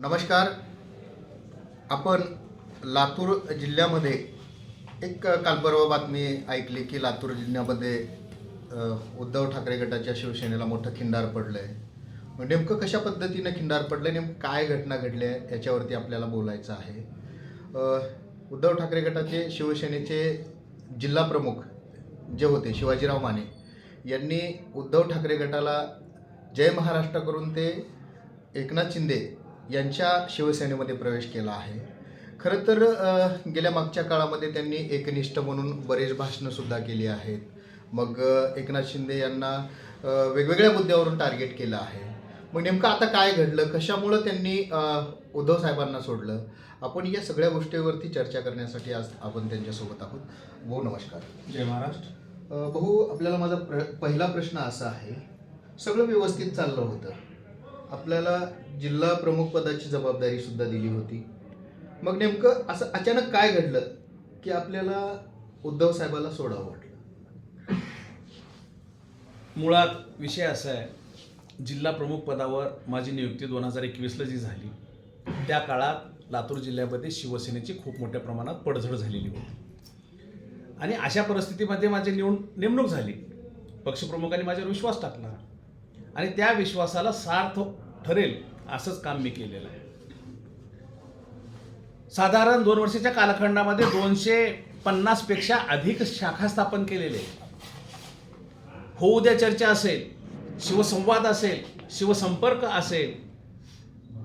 नमस्कार. आपण लातूर जिल्ह्यामध्ये एक काल परवा बातमी ऐकली की लातूर जिल्ह्यामध्ये उद्धव ठाकरे गटाच्या शिवसेनेला मोठं खिंडार पडलं आहे. मग नेमकं कशा पद्धतीनं खिंडार पडलं आहे, नेमकं काय घटना घडली आहे याच्यावरती आपल्याला बोलायचं आहे. उद्धव ठाकरे गटाचे शिवसेनेचे जिल्हा प्रमुख जे होते शिवाजीराव माने यांनी उद्धव ठाकरे गटाला जय महाराष्ट्र करून ते एकनाथ शिंदे यांच्या शिवसेनेमध्ये प्रवेश केला आहे. खरं तर गेल्या मागच्या काळामध्ये त्यांनी एकनिष्ठ म्हणून बरेच भाषणंसुद्धा केली आहेत. मग एकनाथ शिंदे यांना वेगवेगळ्या मुद्द्यावरून टार्गेट केलं आहे. मग नेमकं आता काय घडलं, कशामुळं त्यांनी उद्धव साहेबांना सोडलं, आपण या सगळ्या गोष्टीवरती चर्चा करण्यासाठी आज आपण त्यांच्यासोबत आहोत. भाऊ नमस्कार. जय महाराष्ट्र. भाऊ, आपल्याला माझा पहिला प्रश्न असा आहे, सगळं व्यवस्थित चाललं होतं, आपल्याला जिल्हा प्रमुख पदाची जबाबदारी सुद्धा दिली होती, मग नेमकं असं अचानक काय घडलं की आपल्याला उद्धव साहेबाला सोडावं वाटलं? मुळात विषय असा आहे, जिल्हा प्रमुख पदावर माझी नियुक्ती 2021ला जी झाली त्या काळात लातूर जिल्ह्यामध्ये शिवसेनेची खूप मोठ्या प्रमाणात पडझड झालेली होती आणि अशा परिस्थितीमध्ये माझी नेमणूक झाली. पक्षप्रमुखांनी माझ्यावर विश्वास टाकला आणि त्या विश्वासाला सार्थ ठरेल असंच काम मी केलेलं आहे. साधारण 2 वर्षाच्या कालखंडामध्ये 250 पेक्षा अधिक शाखा स्थापन केलेले. होऊ द्या चर्चा असेल, शिवसंवाद असेल, शिवसंपर्क असेल,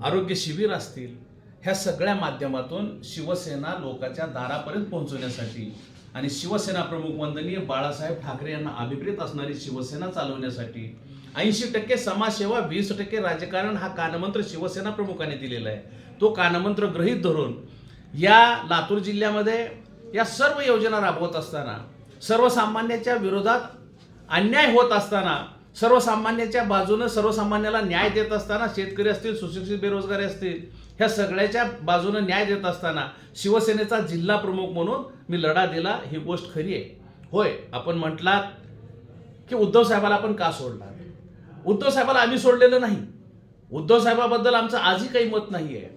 आरोग्य शिबिर असतील, ह्या सगळ्या माध्यमातून शिवसेना लोकांच्या दारापर्यंत पोहोचवण्यासाठी आणि शिवसेना प्रमुख वंदनीय बाळासाहेब ठाकरे यांना अभिप्रेत असणारी शिवसेना चालवण्यासाठी 80% समाजसेवा 20% राजकारण हा कानमंत्र शिवसेना प्रमुखांनी दिलेला आहे. तो कानमंत्र गृहीत धरून या लातूर जिल्ह्यामध्ये या सर्व योजना राबवत असताना, सर्वसामान्याच्या विरोधात अन्याय होत असताना, सर्वसामान्याच्या बाजूने सर्वसामान्याला न्याय देत असताना, शेतकरी असतील, सुशिक्षित बेरोजगारी असतील, ह्या सगळ्याच्या बाजूने न्याय देत असताना शिवसेनेचा जिल्हा प्रमुख म्हणून मी लढा दिला. ही गोष्ट खरी आहे. होय, आपण म्हटलात की उद्धव साहेबाला आपण का सोडला. उद्धव साहेबाला आम्ही सोडलेलं नाही. उद्धव साहेबाबद्दल आमचं आजही काही मत नाही आहे.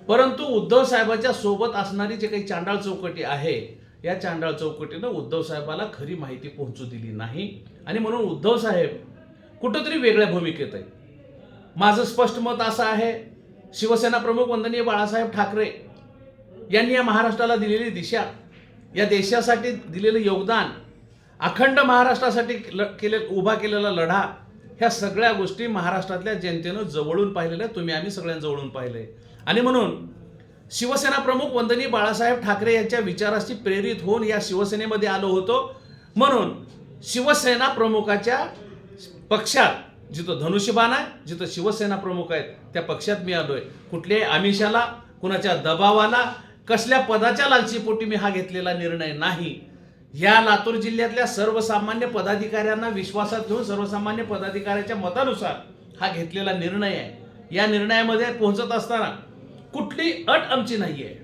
परंतु उद्धव साहेबाच्या सोबत असणारी जे काही चांडाळ चौकटी आहे, या चांडाळ चौकटीनं उद्धव साहेबाला खरी माहिती पोहोचू दिली नाही आणि म्हणून उद्धव साहेब कुठंतरी वेगळ्या भूमिकेत आहे. माझं स्पष्ट मत असं आहे, शिवसेना प्रमुख वंदनीय बाळासाहेब ठाकरे यांनी या महाराष्ट्राला दिलेली दिशा, या देशासाठी दिलेलं योगदान, अखंड महाराष्ट्रासाठी उभा केलेला लढा, ह्या सगळ्या गोष्टी महाराष्ट्रातल्या जनतेनं जवळून पाहिलेल्या, तुम्ही आम्ही सगळ्यांनी जवळून पाहिले आणि म्हणून शिवसेना प्रमुख वंदनीय बाळासाहेब ठाकरे यांच्या विचाराशी प्रेरित होऊन या शिवसेनेमध्ये आलो होतो. म्हणून शिवसेना प्रमुखाच्या पक्षात जिथं धनुष्यबाण आहे, जिथं शिवसेना प्रमुख आहेत, त्या पक्षात मी आलोय. कुठल्याही आमिषाला, कुणाच्या दबावाला, कसल्या पदाच्या लालचीपोटी मी हा घेतलेला निर्णय नाही. या लातूर जिल्ह्यातल्या सर्वसामान्य पदाधिकाऱ्यांना विश्वासात घेऊन सर्वसामान्य पदाधिकाऱ्याच्या मतानुसार हा घेतलेला निर्णय आहे. या निर्णयामध्ये पोहोचत असताना कुठली अट आमची नाही आहे,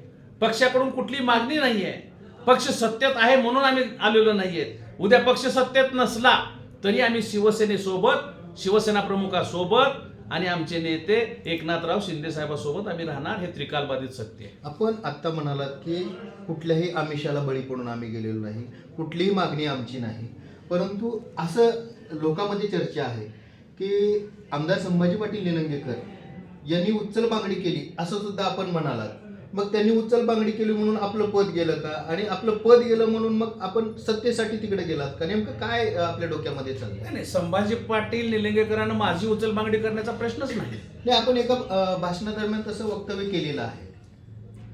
पक्षाकडून कुठली मागणी नाही आहे. पक्ष सत्तेत आहे म्हणून आम्ही आलेलो नाहीये. उद्या पक्ष सत्तेत नसला तरी आम्ही शिवसेनेसोबत, शिवसेना प्रमुखासोबत आणि आमचे नेते एकनाथराव शिंदे साहेबांसोबत आम्ही राहणार. हे त्रिकालबाधित सत्य आहे. आपण आत्ता म्हणालात की कुठल्याही आमिषाला बळी पडून आम्ही गेलेलो नाही, कुठलीही मागणी आमची नाही. परंतु असं लोकांमध्ये चर्चा आहे की आमदार संभाजी पाटील निलंगेकर यांनी उच्चल मागणी केली असं सुद्धा आपण म्हणालात. मग त्यांनी उच्चल मागणी केली म्हणून आपलं पद गेलं का, आणि आपलं पद गेलं म्हणून मग आपण सत्तेसाठी तिकडे गेलात का, नेमकं काय आपल्या डोक्यामध्ये चाललं? नाही, संभाजी पाटील निलंगेकरांना माझी उचल मागणी करण्याचा प्रश्नच नाही. आपण एका भाषणादरम्यान तसं वक्तव्य केलेलं आहे,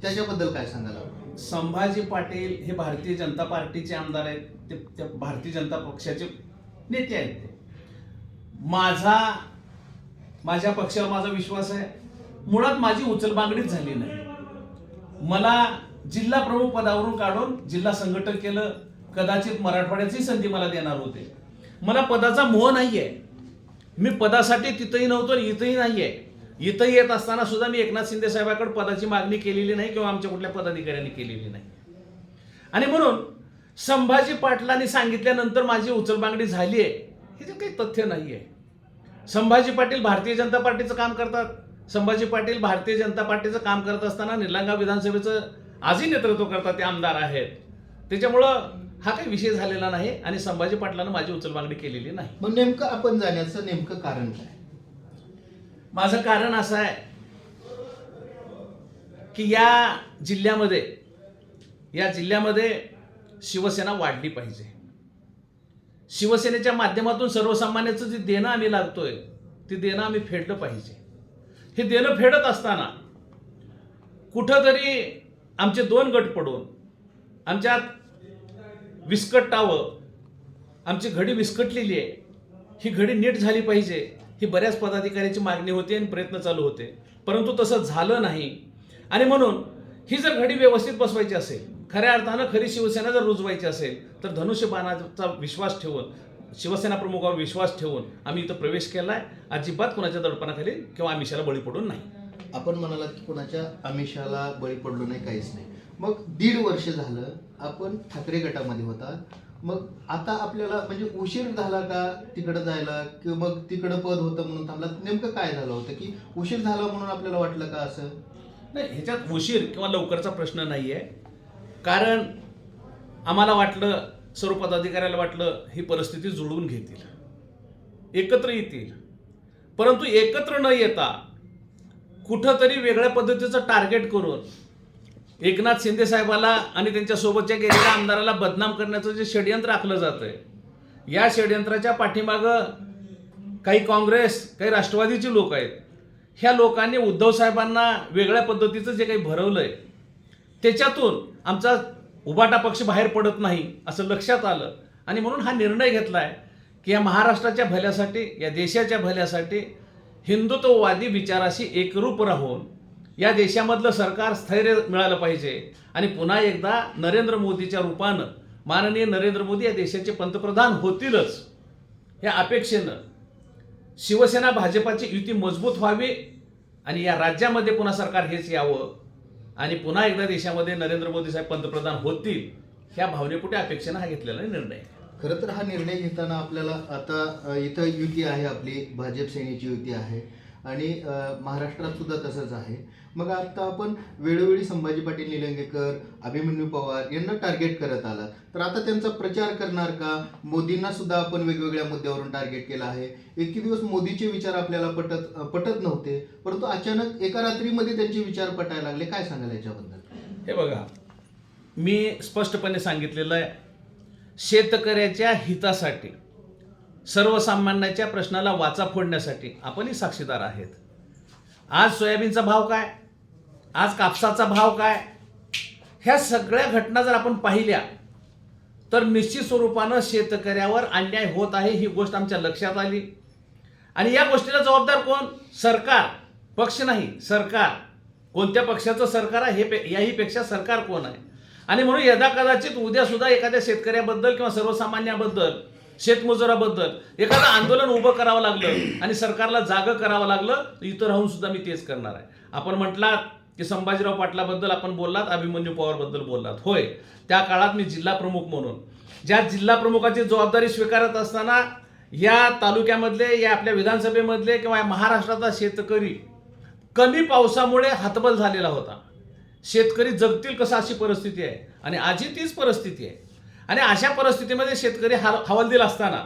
त्याच्याबद्दल काय सांगायला? संभाजी पाटील हे भारतीय जनता पार्टीचे आमदार आहेत, ते भारतीय जनता पक्षाचे नेते आहेत. ते माझ्या पक्षावर माझा विश्वास आहे. मुळात माझी उचल मागणीच झाली नाही. मला जिल्हा प्रमुख पदावरून काढून जिल्हा संघटक केलं. कदाचित मराठवाड्याची संधी मला देणार होते. मला पदाचा मोह नाहीये. मी पदासाठी तिथंही नव्हतो, इथंही नाहीये. इथं येत असताना सुद्धा मी एकनाथ शिंदे साहेबांकडे पदाची मागणी केलेली नाही किंवा आमच्या कुठल्या पदाधिकाऱ्यांनी केलेली नाही. आणि म्हणून संभाजी पाटलांनी सांगितल्यानंतर माझी उचल मागणी झाली आहे हे जे काही तथ्य नाहीये. संभाजी पाटील भारतीय जनता पार्टीचं काम करतात, संभाजी पाटील भारतीय जनता पार्टीचं काम करत असताना निलंगा विधानसभेचं आजही नेतृत्व करतात ते आमदार आहेत. त्याच्यामुळं हा काही विषय झालेला नाही आणि संभाजी पाटलानं माझी उचलबांगडी केलेली नाही. मग नेमकं आपण जाण्याचं नेमकं कारण काय? माझं कारण असं आहे की या जिल्ह्यामध्ये शिवसेना वाढली पाहिजे. शिवसेनेच्या माध्यमातून सर्वसामान्याचं जे देणं आम्ही लागतोय ते देणं आम्ही फेडलं पाहिजे. हे देणं फेडत असताना कुठंतरी आमचे 2 गट पडून आमच्यात विस्कटावं, आमची घडी विस्कटलेली आहे, ही घडी नीट झाली पाहिजे, ही बऱ्याच पदाधिकाऱ्यांची मागणी होती आणि प्रयत्न चालू होते, परंतु तसं झालं नाही. आणि म्हणून ही जर घडी व्यवस्थित बसवायची असेल, खऱ्या अर्थानं खरी शिवसेना जर रुजवायची असेल तर धनुष्यबाणाचा विश्वास ठेवून, शिवसेना प्रमुखावर विश्वास ठेवून आम्ही इथं प्रवेश केलाय. अजिबात कोणाच्या दडपणाखाली किंवा आमिषाला बळी पडून नाही. आपण म्हणालात की कोणाच्या आमिषाला बळी पडलो नाही, काहीच नाही. मग 1.5 वर्ष झालं आपण ठाकरे गटामध्ये होता. मग आता आपल्याला म्हणजे उशीर झाला का तिकडं जायला, किंवा मग तिकडं पद होतं म्हणून थांबला? नेमकं काय झालं होतं की उशीर झाला म्हणून आपल्याला वाटलं का असं? नाही, ह्याच्यात उशीर किंवा लवकरचा प्रश्न नाही आहे. कारण आम्हाला वाटलं, सर्व पदाधिकाऱ्याला वाटलं ही परिस्थिती जुळवून घेतील, एकत्र येतील. परंतु एकत्र न येता कुठंतरी वेगळ्या पद्धतीचं टार्गेट करून एकनाथ शिंदे साहेबाला आणि त्यांच्या सोबतच्या गेलेल्या आमदाराला बदनाम करण्याचं जे षडयंत्र आखलं जातंय, या षडयंत्राच्या पाठीमागं काही काँग्रेस, काही राष्ट्रवादीची लोक आहेत. ह्या लोकांनी उद्धव साहेबांना वेगळ्या पद्धतीचं जे काही भरवलंय त्याच्यातून आमचा उबाटा पक्ष बाहेर पडत नाही असं लक्षात आलं. आणि म्हणून हा निर्णय घेतलाय की या महाराष्ट्राच्या भल्यासाठी, या देशाच्या भल्यासाठी हिंदुत्ववादी विचाराशी एकरूप राहून या देशामधलं सरकार स्थैर्य मिळालं पाहिजे आणि पुन्हा एकदा नरेंद्र मोदीच्या रूपानं माननीय नरेंद्र मोदी या देशाचे पंतप्रधान होतीलच या अपेक्षेनं शिवसेना भाजपाची युती मजबूत व्हावी आणि या राज्यामध्ये पुन्हा सरकार हेच यावं आणि पुन्हा एकदा देशामध्ये नरेंद्र मोदी साहेब पंतप्रधान होतील, ह्या भावनेपोटी अपेक्षेनं हा घेतलेला निर्णय. खरं तर हा निर्णय घेताना आपल्याला आता इथं युती आहे, आपली भाजप सेनेची युती आहे आणि महाराष्ट्रात सुद्धा तसंच आहे. मग आता आपण वेळोवेळी संभाजी पाटील निलंगेकर, अभिमन्यू पवार यांना टार्गेट करत आला, तर आता त्यांचा प्रचार करणार का? मोदींना सुद्धा आपण वेगवेगळ्या मुद्द्यावरून टार्गेट केलं आहे. एक दिवस मोदीचे विचार आपल्याला पटत नव्हते, परंतु अचानक एका रात्रीमध्ये त्यांचे विचार पटायला लागले. काय सांगाल याच्याबद्दल? हे बघा, मी स्पष्टपणे सांगितलेलं आहे, शेतकऱ्याच्या हितासाठी, सर्वसामान्यांच्या प्रश्नाला वाचा फोडण्यासाठी आपणही साक्षीदार आहेत. आज सोयाबीनचा भाव काय, आज कापसाचा भाव काय, ह्या सगळ्या घटना जर आपण पाहिल्या तर निश्चित स्वरूपानं शेतकऱ्यावर अन्याय होत आहे ही गोष्ट आमच्या लक्षात आली. आणि या गोष्टीला जबाबदार कोण? सरकार, पक्ष नाही, सरकार. कोणत्या पक्षाचं सरकार आहे याही पेक्षा सरकार कोण आहे? आणि म्हणून यदा कदाचित उद्या सुद्धा एखाद्या शेतकऱ्याबद्दल किंवा सर्वसामान्याबद्दल, शेतमजुराबद्दल एखादं आंदोलन उभं करावं लागलं आणि सरकारला जागं करावं लागलं तर इथं राहून सुद्धा मी तेच करणार आहे. आपण म्हटलात की संभाजीराव पाटलाबद्दल आपण बोललात, अभिमन्यू पवारबद्दल बोललात. होय, त्या काळात मी जिल्हा प्रमुख म्हणून ज्या जिल्हा प्रमुखाची जबाबदारी स्वीकारत असताना या तालुक्यामधले, या आपल्या विधानसभेमधले किंवा या महाराष्ट्राचा शेतकरी कमी पावसामुळे हतबल झालेला होता. शेतकरी जगतील कसं अशी परिस्थिती आहे आणि आजही तीच परिस्थिती आहे. आणि अशा परिस्थितीमध्ये शेतकरी हवालदिल असताना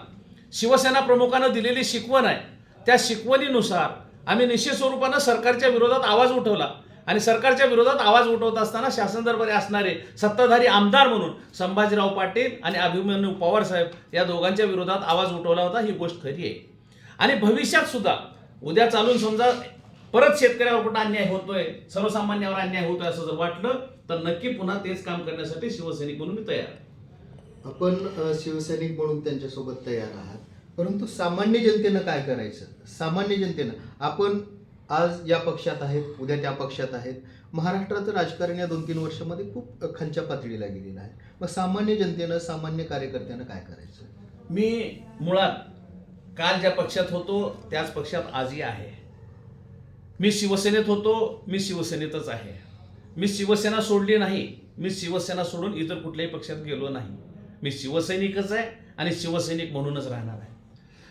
शिवसेना प्रमुखानं दिलेली शिकवण आहे, त्या शिकवणीनुसार आम्ही निश्चित स्वरूपानं सरकारच्या विरोधात आवाज उठवला. आणि सरकारच्या विरोधात आवाज उठवत असताना शासन दरबारी असणारे सत्ताधारी आमदार म्हणून संभाजीराव पाटील आणि अभिमन्यू पवार साहेब या दोघांच्या विरोधात आवाज उठवला होता. ही गोष्ट खरी आहे. आणि भविष्यात सुद्धा उद्या चालून समजा परत शेतकऱ्यावर कुठं अन्याय होतोय, सर्वसामान्यावर अन्याय होतोय असं जर वाटलं तर नक्की पुन्हा तेच काम करण्यासाठी शिवसैनिक म्हणून मी तयार. आपण शिवसैनिक म्हणून त्यांच्यासोबत तयार आहात, परंतु सामान्य जनतेनं काय करायचं? सामान्य जनतेनं, आपण आज या पक्षात आहेत, उद्या त्या पक्षात आहेत. महाराष्ट्राचं राजकारण या 2-3 वर्षामध्ये खूप खालच्या पातळीला गेलेलं आहे. मग सामान्य जनतेनं, सामान्य कार्यकर्त्यानं काय करायचं? मी मुळात काल ज्या पक्षात होतो त्याच पक्षात आजही आहे. मी शिवसेनेत होतो, मी शिवसेनेतच आहे. मी शिवसेना सोडली नाही, मी शिवसेना सोडून इतर कुठल्याही पक्षात गेलो नाही. मी शिवसैनिकच आहे आणि शिवसैनिक म्हणूनच राहणार आहे.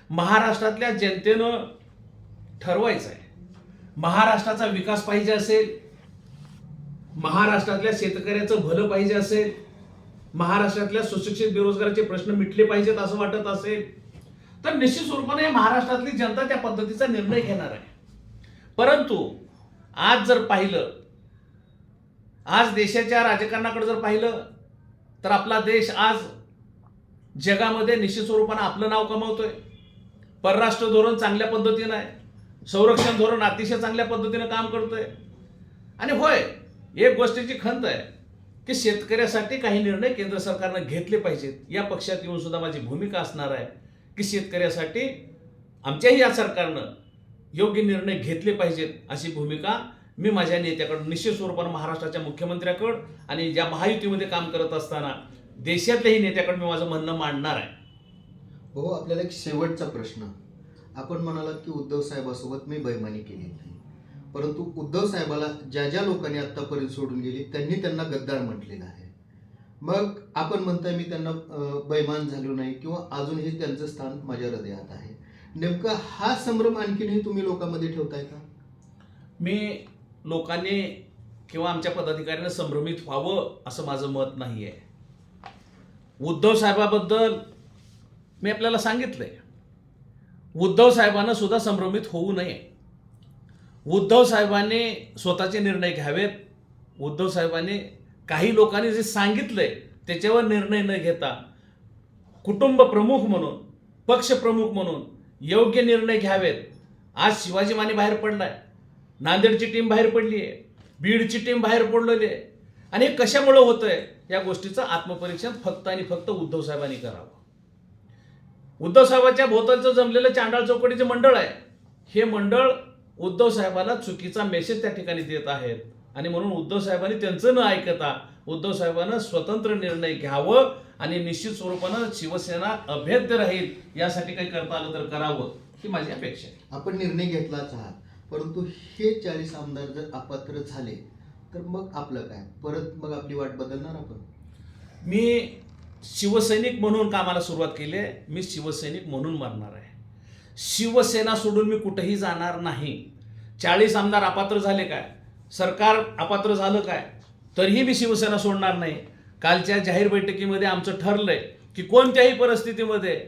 महाराष्ट्रातल्या जनतेनं ठरवायचं आहे, महाराष्ट्राचा विकास पाहिजे असेल, महाराष्ट्रातल्या शेतकऱ्याचं भलं पाहिजे असेल, महाराष्ट्रातल्या सुशिक्षित बेरोजगाराचे प्रश्न मिटले पाहिजेत असं वाटत असेल, तर निश्चित स्वरूपाने महाराष्ट्रातली जनता त्या पद्धतीचा निर्णय घेणार आहे. परंतु आज जर पाहिलं, आज देशाच्या राजकारणाकडे जर पाहिलं, तर आपला देश आज जगामध्ये निश्चित स्वरूपानं आपलं नाव कमावतोय. परराष्ट्र धोरण चांगल्या पद्धतीनं आहे, संरक्षण धोरण अतिशय चांगल्या पद्धतीनं काम करतोय. आणि होय, एक गोष्टीची खंत आहे की शेतकऱ्यासाठी काही निर्णय केंद्र सरकारनं घेतले पाहिजेत. या पक्षात येऊन सुद्धा माझी भूमिका असणार आहे की शेतकऱ्यासाठी आमच्याही या सरकारनं योग्य निर्णय घेतले पाहिजेत अशी भूमिका मी माझ्या नेत्याकडून निश्चित स्वरूपानं महाराष्ट्राच्या मुख्यमंत्र्याकडं आणि ज्या महायुतीमध्ये काम करत असताना देशातल्याही नेत्याकडून मी माझं म्हणणं मांडणार आहे. हो, आपल्याला एक शेवटचा प्रश्न. आपण म्हणालात की उद्धव साहेबासोबत मी बैमानी केली नाही, परंतु उद्धव साहेबाला ज्या ज्या लोकांनी आत्तापर्यंत सोडून गेली त्यांनी त्यांना गद्दार म्हटलेलं आहे. मग आपण म्हणताय मी त्यांना बैमान झालो नाही किंवा अजूनही त्यांचं स्थान माझ्या हृदयात आहे. नेमका हा संभ्रम आणखीनही तुम्ही लोकांमध्ये ठेवताय का? मी लोकांनी किंवा आमच्या पदाधिकाऱ्यांना संभ्रमित व्हावं असं माझं मत नाही आहे. उद्धव साहेबाबद्दल मी आपल्याला सांगितलंय, उद्धव साहेबांना सुद्धा संभ्रमित होऊ नये. उद्धव साहेबांनी स्वतःचे निर्णय घ्यावेत. उद्धव साहेबांनी काही लोकांनी जे सांगितलंय त्याच्यावर निर्णय न घेता कुटुंब प्रमुख म्हणून, पक्ष प्रमुख म्हणून योग्य निर्णय घ्यावेत. आज शिवाजी माने बाहेर पडलाय, नांदेडची टीम बाहेर पडली आहे, बीडची टीम बाहेर पडलेली आहे. आणि हे कशामुळे होतंय या गोष्टीचं आत्मपरीक्षण फक्त आणि फक्त उद्धव साहेबांनी करावं. उद्धव साहेबांच्या भोवतालचं जमलेलं चांडाळ चौकडीचे मंडळ आहे, हे मंडळ उद्धव साहेबांना चुकीचा मेसेज त्या ठिकाणी देत आहेत. आणि म्हणून उद्धव साहेबांनी त्यांचं न ऐकता उद्धव साहेबांना स्वतंत्र निर्णय घ्यावं आणि निश्चित स्वरूपानं शिवसेना अभेद्य राहील यासाठी काही करता आलं तर करावं ही माझी अपेक्षा आहे. आपण निर्णय घेतलाच आहात, परंतु हे 40 आमदार जर अपात्र झाले तर मग आपलं काय? परत मग आपली वाट बदलणार आपण? मी शिवसैनिक म्हणून कामाला सुरुवात केली आहे. मी शिवसैनिक म्हणून मरणार आहे. शिवसेना सोडून मी कुठेही जाणार नाही. 40 आमदार अपात्र झाले काय, सरकार अपात्र झालं काय, तरीही मी शिवसेना सोडणार नाही. कालच्या जाहीर बैठकीमध्ये आमचं ठरलंय की कोणत्याही परिस्थितीमध्ये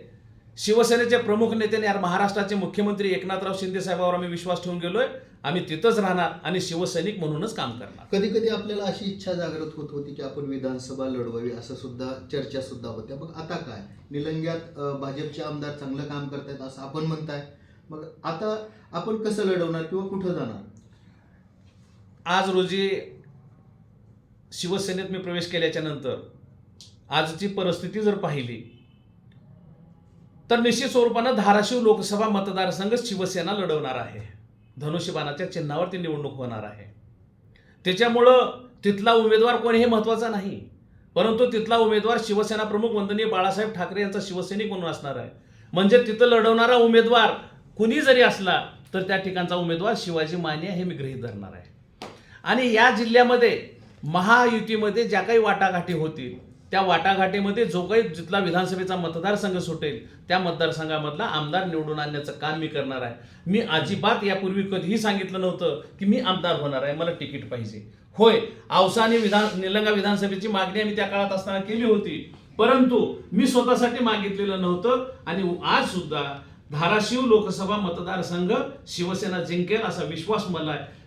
शिवसेनेचे प्रमुख नेत्याने यार महाराष्ट्राचे मुख्यमंत्री एकनाथराव शिंदे साहेबांवर आम्ही विश्वास ठेवून गेलोय, आम्ही तिथंच राहणार आणि शिवसैनिक म्हणूनच काम करणार. कधी कधी आपल्याला अशी इच्छा जागृत होत होती की आपण विधानसभा लढवावी, असं सुद्धा चर्चा सुद्धा होत्या. मग आता काय, निलंग्यात भाजपचे आमदार चांगलं काम करतायत असं आपण म्हणताय, मग आता आपण कसं लढवणार किंवा कुठं जाणार? आज रोजी शिवसेनेत मी प्रवेश केल्याच्या नंतर आजची परिस्थिती जर पाहिली तर निश्चित स्वरूपानं धाराशिव लोकसभा मतदारसंघ शिवसेना लढवणार आहे. धनुष्यबाणाच्या चिन्हावरती निवडणूक होणार आहे. त्याच्यामुळं तिथला उमेदवार कोण हे महत्त्वाचा नाही, परंतु तिथला उमेदवार शिवसेना प्रमुख वंदनीय बाळासाहेब ठाकरे यांचा शिवसैनिक म्हणून असणार आहे. म्हणजे तिथं लढवणारा उमेदवार कुणी जरी असला तर त्या ठिकाणचा उमेदवार शिवाजी माने हे मी गृहीत धरणार आहे. आणि या जिल्ह्यामध्ये महायुतीमध्ये ज्या काही वाटाघाटी होतील त्या वाटाघाटीमध्ये जो काही जिथला विधानसभेचा मतदारसंघ सुटेल त्या मतदारसंघामधला आमदार निवडून आणण्याचं काम मी करणार आहे. मी अजिबात यापूर्वी कधीही सांगितलं नव्हतं की मी आमदार होणार आहे, मला तिकीट पाहिजे. होय, औसा आणि निलंगा विधानसभेची मागणी आम्ही त्या काळात असताना केली होती, परंतु मी स्वतःसाठी मागितलेलं नव्हतं. आणि आज सुद्धा धाराशिव लोकसभा मतदारसंघ शिवसेना जिंकेल असा विश्वास मला आहे.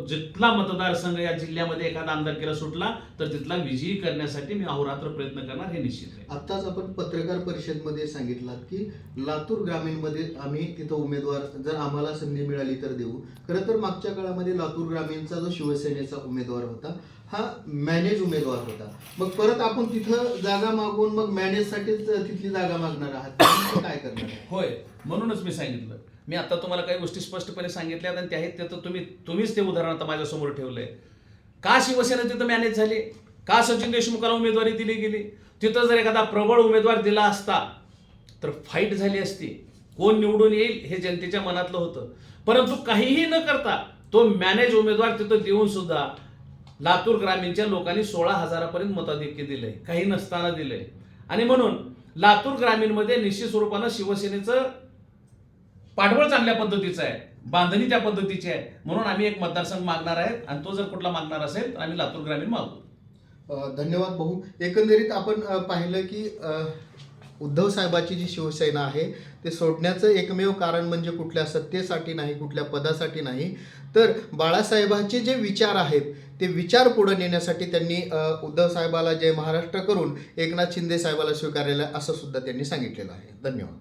जिथला मतदारसंघ या जिल्ह्यामध्ये एखादा आमदारकीला सुटला तर तिथला विजयी करण्यासाठी मी अहोरात्र प्रयत्न करणार हे निश्चित आहे. आत्ताच आपण पत्रकार परिषदेमध्ये सांगितलं की लातूर ग्रामीणमध्ये आम्ही तिथं उमेदवार जर आम्हाला संधी मिळाली तर देऊ. खरं तर मागच्या काळामध्ये लातूर ग्रामीणचा जो शिवसेनेचा उमेदवार होता हा मॅनेज उमेदवार होता. मग परत आपण तिथं जागा मागून मग मॅनेजसाठीच तिथली जागा मागणार आहात, काय करणार? होय, म्हणूनच मी सांगितलं. मी आता तुम्हाला काही गोष्टी स्पष्टपणे सांगितल्या आणि त्या आहेत ते तर तुम्हीच ते उदाहरण आता माझ्यासमोर ठेवलंय. का शिवसेना तिथं मॅनेज झाली, का सचिन देशमुखाला उमेदवारी दिली गेली? तिथं जर एखादा प्रबळ उमेदवार दिला असता तर फाईट झाली असती, कोण निवडून येईल हे जनतेच्या मनातलं होतं. परंतु काहीही न करता तो मॅनेज उमेदवार तिथं देऊन सुद्धा लातूर ग्रामीणच्या लोकांनी 16,000पर्यंत मताधिक्य दिलंय, काही नसताना दिलंय. आणि म्हणून लातूर ग्रामीणमध्ये निश्चित स्वरूपानं शिवसेनेचं पाठबळ चांगल्या पद्धतीचं आहे. बांधणी त्या पद्धतीची आहे. म्हणून आम्ही एक मतदारसंघ मागणार आहे आणि तो जर कुठला मागणार असेल तर आम्ही लातूर ग्रामीण मागू. धन्यवाद भाऊ. एकंदरीत आपण पाहिलं की उद्धव साहेबाची जी शिवसेना आहे ते सोडण्याचं एकमेव कारण म्हणजे कुठल्या सत्तेसाठी नाही, कुठल्या पदासाठी नाही, तर बाळासाहेबांचे जे विचार आहेत ते विचार पुढे नेण्यासाठी त्यांनी उद्धव साहेबाला जय महाराष्ट्र करून एकनाथ शिंदे साहेबाला स्वीकारलेलं असं सुद्धा त्यांनी सांगितलेलं आहे. धन्यवाद.